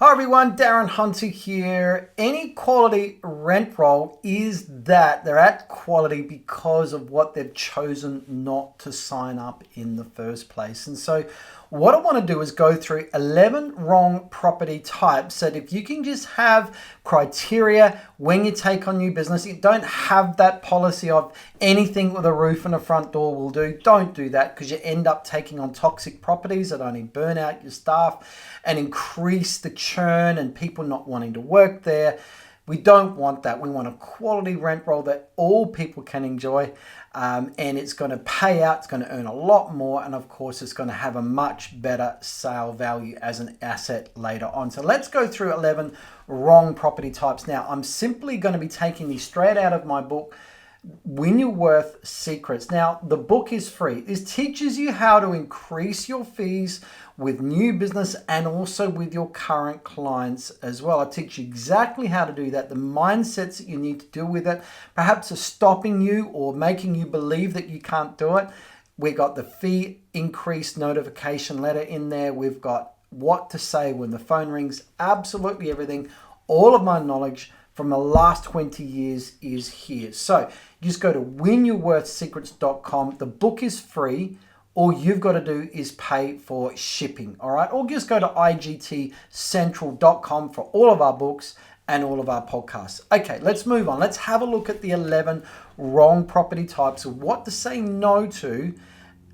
Hi everyone, Darren Hunter here. Any quality rent roll is that they're at quality because of what they've chosen not to sign up in the first place. And so what I want to do is go through 11 wrong property types that if you can just have criteria when you take on new business, you don't have that policy of anything with a roof and a front door will do. Don't do that because you end up taking on toxic properties that only burn out your staff and increase the churn and people not wanting to work there. We don't want that. We want a quality rent roll that all people can enjoy, and it's going to pay out. It's going to earn a lot more, and of course it's going to have a much better sale value as an asset later on. So let's go through 11 wrong property types. Now I'm simply going to be taking these straight out of my book, Win Your Worth Secrets. Now the book is free. This teaches you how to increase your fees with new business and also with your current clients as well. I teach you exactly how to do that, the mindsets that you need to deal with it, perhaps are stopping you or making you believe that you can't do it. We got the fee increase notification letter in there. We've got what to say when the phone rings, absolutely everything. All of my knowledge from the last 20 years is here. So just go to winyourworthsecrets.com. The book is free. All you've got to do is pay for shipping, all right? Or just go to igtcentral.com for all of our books and all of our podcasts. Okay, let's move on. Let's have a look at the 11 wrong property types of what to say no to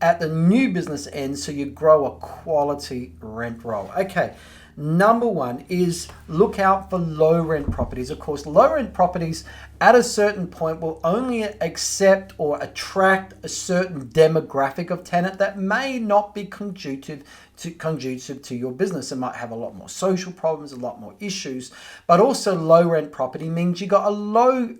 at the new business end so you grow a quality rent roll. Okay. Number one is look out for low rent properties. Of course, low rent properties at a certain point will only accept or attract a certain demographic of tenant that may not be conducive to your business. It might have a lot more social problems, a lot more issues, but also low rent property means you got a low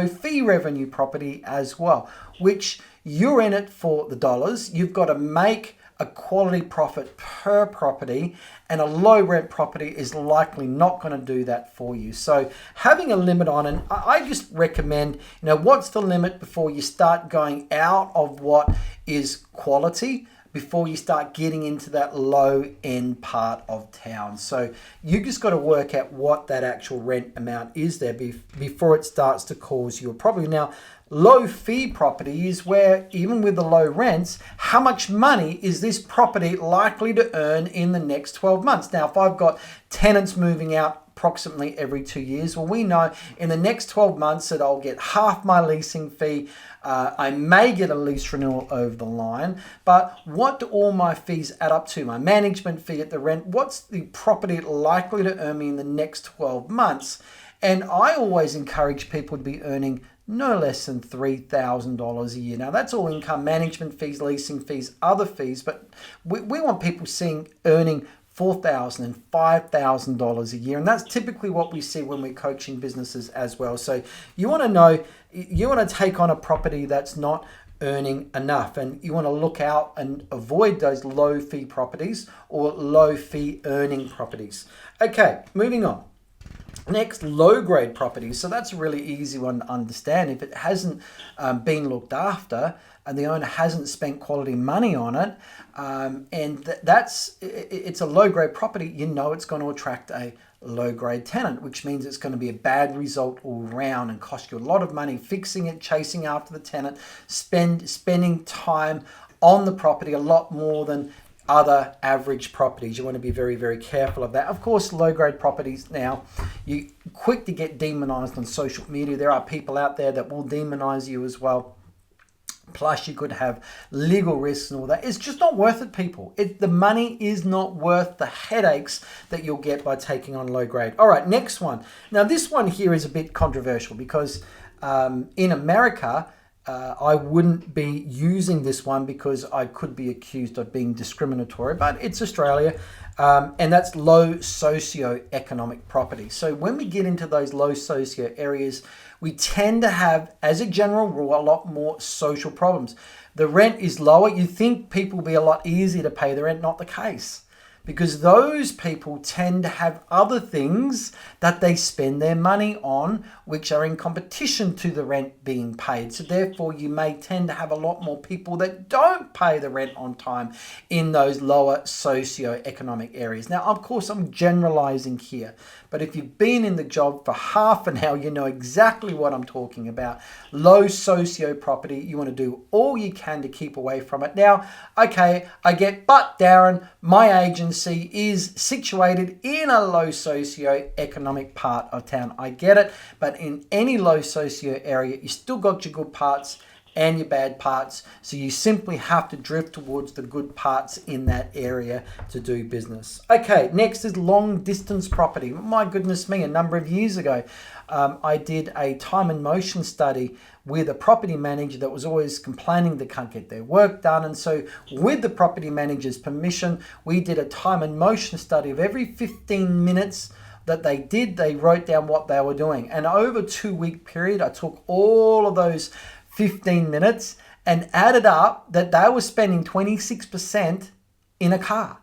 fee revenue property as well, which you're in it for the dollars. You've got to make a quality profit per property, and a low rent property is likely not going to do that for you. So having a limit on, and I just recommend, what's the limit before you start going out of what is quality, before you start getting into that low end part of town. So you just got to work out what that actual rent amount is there before it starts to cause you a problem. Now, low fee property is where, even with the low rents, how much money is this property likely to earn in the next 12 months? Now, if I've got tenants moving out approximately every 2 years, well, we know in the next 12 months that I'll get half my leasing fee. I may get a lease renewal over the line, but what do all my fees add up to? My management fee at the rent, what's the property likely to earn me in the next 12 months? And I always encourage people to be earning no less than $3,000 a year. Now that's all income, management fees, leasing fees, other fees, but we want people earning $4,000 and $5,000 a year. And that's typically what we see when we're coaching businesses as well. So you want to take on a property that's not earning enough, and you want to look out and avoid those low fee properties or low fee earning properties. Okay, moving on. Next, low grade properties. So that's a really easy one to understand. If it hasn't been looked after and the owner hasn't spent quality money on it, it's a low grade property, it's going to attract a low grade tenant, which means it's going to be a bad result all round and cost you a lot of money fixing it, chasing after the tenant, spending time on the property a lot more than other average properties. You want to be very, very careful of that. Of course, low grade properties now, you're quick to get demonized on social media. There are people out there that will demonize you as well. Plus you could have legal risks and all that. It's just not worth it, people. The money is not worth the headaches that you'll get by taking on low grade. All right, next one. Now this one here is a bit controversial because in America, I wouldn't be using this one because I could be accused of being discriminatory, but it's Australia, and that's low socio-economic property. So when we get into those low socio areas, we tend to have, as a general rule, a lot more social problems. The rent is lower. You think people will be a lot easier to pay the rent, not the case. because those people tend to have other things that they spend their money on, which are in competition to the rent being paid. So therefore, you may tend to have a lot more people that don't pay the rent on time in those lower socio-economic areas. Now, of course, I'm generalizing here, but if you've been in the job for half an hour, you know exactly what I'm talking about. Low socio property, you want to do all you can to keep away from it. Now, okay, I get, but Darren, my agency is situated in a low socio-economic part of town. I get it, but in any low socio area, you still got your good parts and your bad parts. So you simply have to drift towards the good parts in that area to do business. Okay, next is long distance property. My goodness me, a number of years ago, I did a time and motion study with a property manager that was always complaining they can't get their work done. And so with the property manager's permission, we did a time and motion study of every 15 minutes that they did, they wrote down what they were doing. And over a 2-week period, I took all of those 15 minutes and added up that they were spending 26% in a car,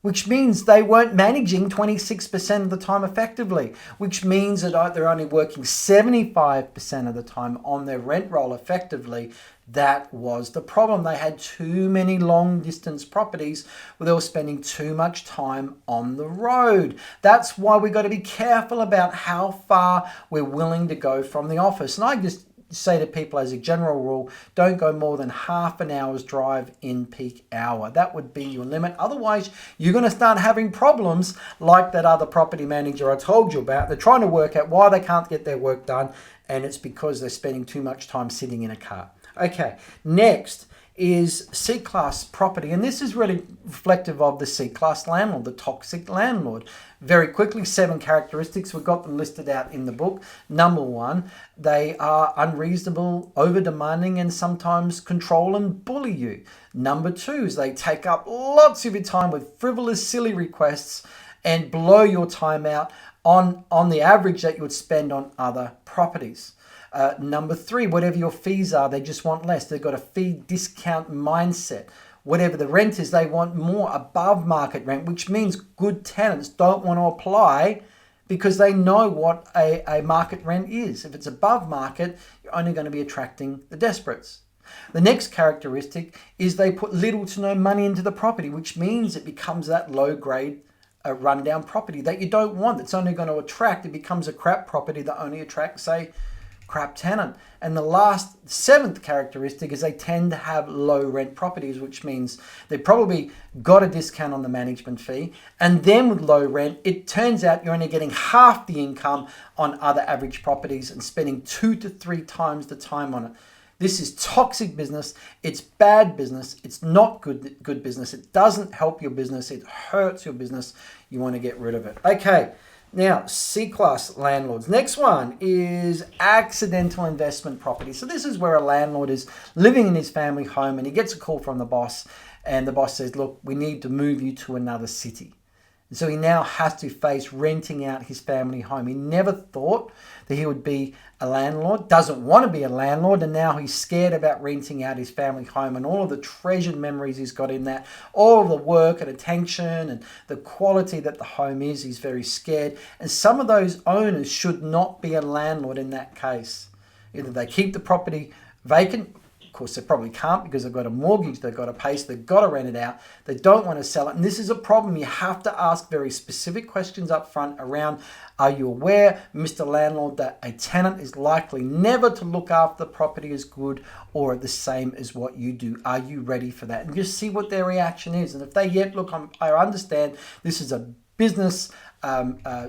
which means they weren't managing 26% of the time effectively, which means that they're only working 75% of the time on their rent roll effectively. That was the problem. They had too many long distance properties where they were spending too much time on the road. That's why we got to be careful about how far we're willing to go from the office. And I just say to people as a general rule, don't go more than half an hour's drive in peak hour. That would be your limit. Otherwise, you're going to start having problems like that other property manager I told you about. They're trying to work out why they can't get their work done, and it's because they're spending too much time sitting in a car. Okay, next is C-class property, and this is really reflective of the C-class landlord, the toxic landlord. Very quickly, 7 characteristics. We've got them listed out in the book. Number 1, they are unreasonable, over-demanding, and sometimes control and bully you. Number 2 is they take up lots of your time with frivolous, silly requests and blow your time out on the average that you would spend on other properties. Number 3, whatever your fees are, they just want less. They've got a fee discount mindset. Whatever the rent is, they want more above market rent, which means good tenants don't want to apply because they know what a market rent is. If it's above market, you're only going to be attracting the desperates. The next characteristic is they put little to no money into the property, which means it becomes that low grade rundown property that you don't want. It's only going to attract, it becomes a crap property that only attracts, say, crap tenant. And the last 7th characteristic is they tend to have low rent properties, which means they probably got a discount on the management fee. And then with low rent, it turns out you're only getting half the income on other average properties and spending 2 to 3 times the time on it. This is toxic business. It's bad business. It's not good business. It doesn't help your business. It hurts your business. You want to get rid of it. Okay. Now, C-class landlords. Next one is accidental investment property. So this is where a landlord is living in his family home and he gets a call from the boss and the boss says, look, we need to move you to another city. And so he now has to face renting out his family home. He never thought that he would be a landlord, doesn't want to be a landlord, and now he's scared about renting out his family home and all of the treasured memories he's got in that, all of the work and attention and the quality that the home is, he's very scared. And some of those owners should not be a landlord in that case. Either they keep the property vacant. Of course, they probably can't because they've got a mortgage they've got to pay, so they've got to rent it out. They don't want to sell it. And this is a problem. You have to ask very specific questions up front around, are you aware, Mr. Landlord, that a tenant is likely never to look after the property as good or the same as what you do? Are you ready for that? And just see what their reaction is. And if they yet look, I understand this is a business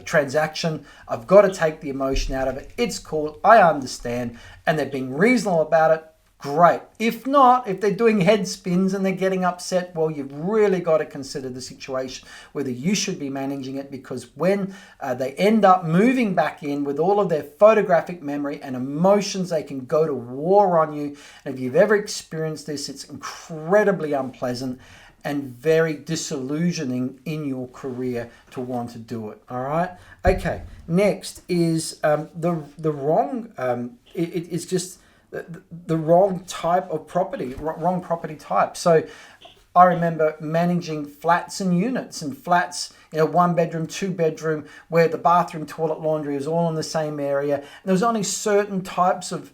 transaction. I've got to take the emotion out of it. It's cool. I understand. And they're being reasonable about it. Great. If not, if they're doing head spins and they're getting upset, well, you've really got to consider the situation, whether you should be managing it, because when they end up moving back in with all of their photographic memory and emotions, they can go to war on you. And if you've ever experienced this, it's incredibly unpleasant and very disillusioning in your career to want to do it. All right. Okay. Next is the wrong. It's just the wrong type of property, wrong property type. So I remember managing flats and units, and flats, 1 bedroom, 2 bedroom, where the bathroom, toilet, laundry is all in the same area. And there was only certain types of,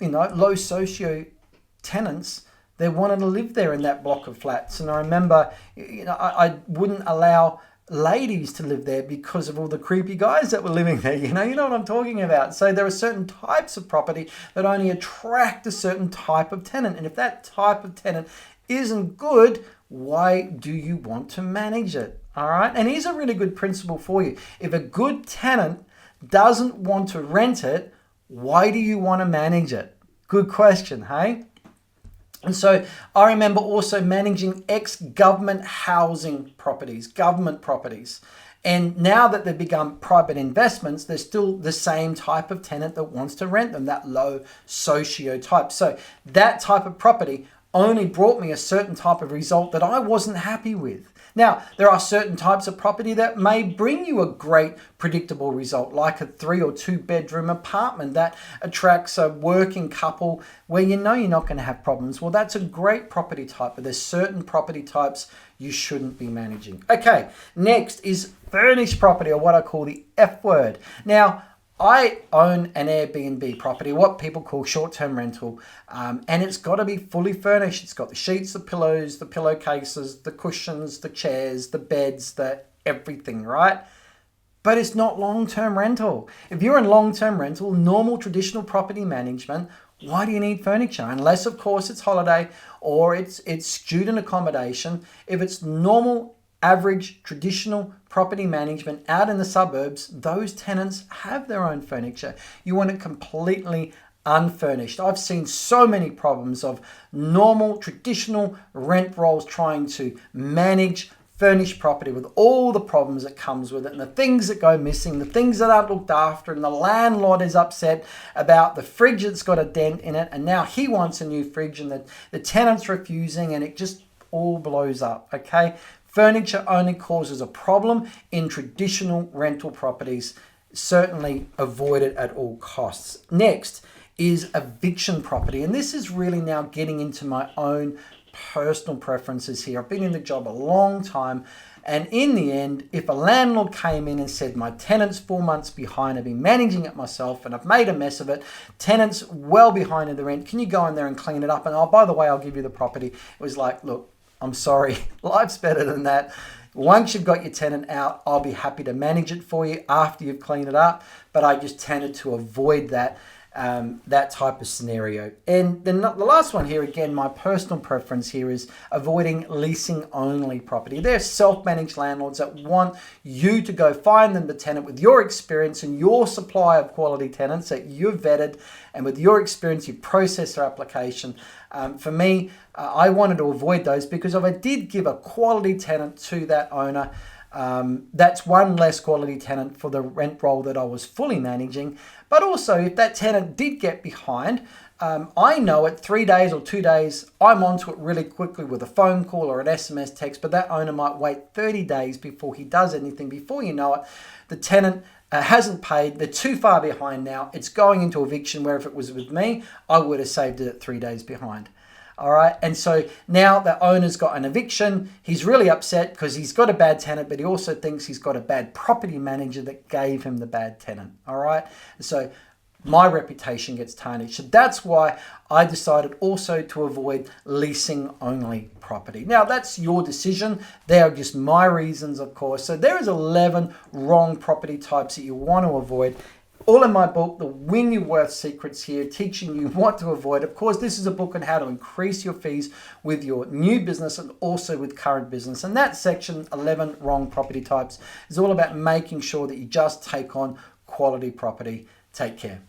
low socio tenants that wanted to live there in that block of flats. And I remember, I wouldn't allow ladies to live there because of all the creepy guys that were living there. You know what I'm talking about. So there are certain types of property that only attract a certain type of tenant. And if that type of tenant isn't good, why do you want to manage it? All right. And here's a really good principle for you. If a good tenant doesn't want to rent it, why do you want to manage it? Good question, hey? And so I remember also managing ex-government housing properties, government properties. And now that they've become private investments, they're still the same type of tenant that wants to rent them, that low socio type. So that type of property only brought me a certain type of result that I wasn't happy with. Now, there are certain types of property that may bring you a great predictable result, like a 3 or 2 bedroom apartment that attracts a working couple where you're not going to have problems. Well, that's a great property type, but there's certain property types you shouldn't be managing. Okay, next is furnished property, or what I call the F word. Now, I own an Airbnb property, what people call short-term rental, and it's got to be fully furnished. It's got the sheets, the pillows, the pillowcases, the cushions, the chairs, the beds, the everything, right? But it's not long-term rental. If you're in long-term rental, normal traditional property management, why do you need furniture? Unless, of course, it's holiday or it's student accommodation. If it's normal, average, traditional property management out in the suburbs, those tenants have their own furniture. You want it completely unfurnished. I've seen so many problems of normal, traditional rent rolls trying to manage furnished property with all the problems that comes with it and the things that go missing, the things that aren't looked after, and the landlord is upset about the fridge that's got a dent in it, and now he wants a new fridge and the tenant's refusing, and it just all blows up, okay? Furniture only causes a problem in traditional rental properties. Certainly avoid it at all costs. Next is eviction property. And this is really now getting into my own personal preferences here. I've been in the job a long time. And in the end, if a landlord came in and said, my tenant's 4 months behind, I've been managing it myself and I've made a mess of it, tenant's well behind in the rent, can you go in there and clean it up? And oh, by the way, I'll give you the property. It was like, look, I'm sorry, life's better than that. Once you've got your tenant out, I'll be happy to manage it for you after you've cleaned it up. But I just tended to avoid that type of scenario. And then the last one here, again, my personal preference here is avoiding leasing only property. They're self-managed landlords that want you to go find them the tenant with your experience and your supply of quality tenants that you've vetted, and with your experience, you process their application. For me, I wanted to avoid those because if I did give a quality tenant to that owner, that's one less quality tenant for the rent roll that I was fully managing. But also, if that tenant did get behind, I know at 3 days or 2 days, I'm onto it really quickly with a phone call or an SMS text, but that owner might wait 30 days before he does anything. Before you know it, the tenant hasn't paid, they're too far behind now. It's going into eviction, where if it was with me, I would have saved it at 3 days behind. All right. And so now the owner's got an eviction. He's really upset because he's got a bad tenant, but he also thinks he's got a bad property manager that gave him the bad tenant. All right. So my reputation gets tarnished. So that's why I decided also to avoid leasing only property. Now that's your decision. They are just my reasons, of course. So there is 11 wrong property types that you want to avoid. All in my book, The Win Your Worth Secrets here, teaching you what to avoid. Of course, this is a book on how to increase your fees with your new business and also with current business. And that section, 11 wrong property types, is all about making sure that you just take on quality property. Take care.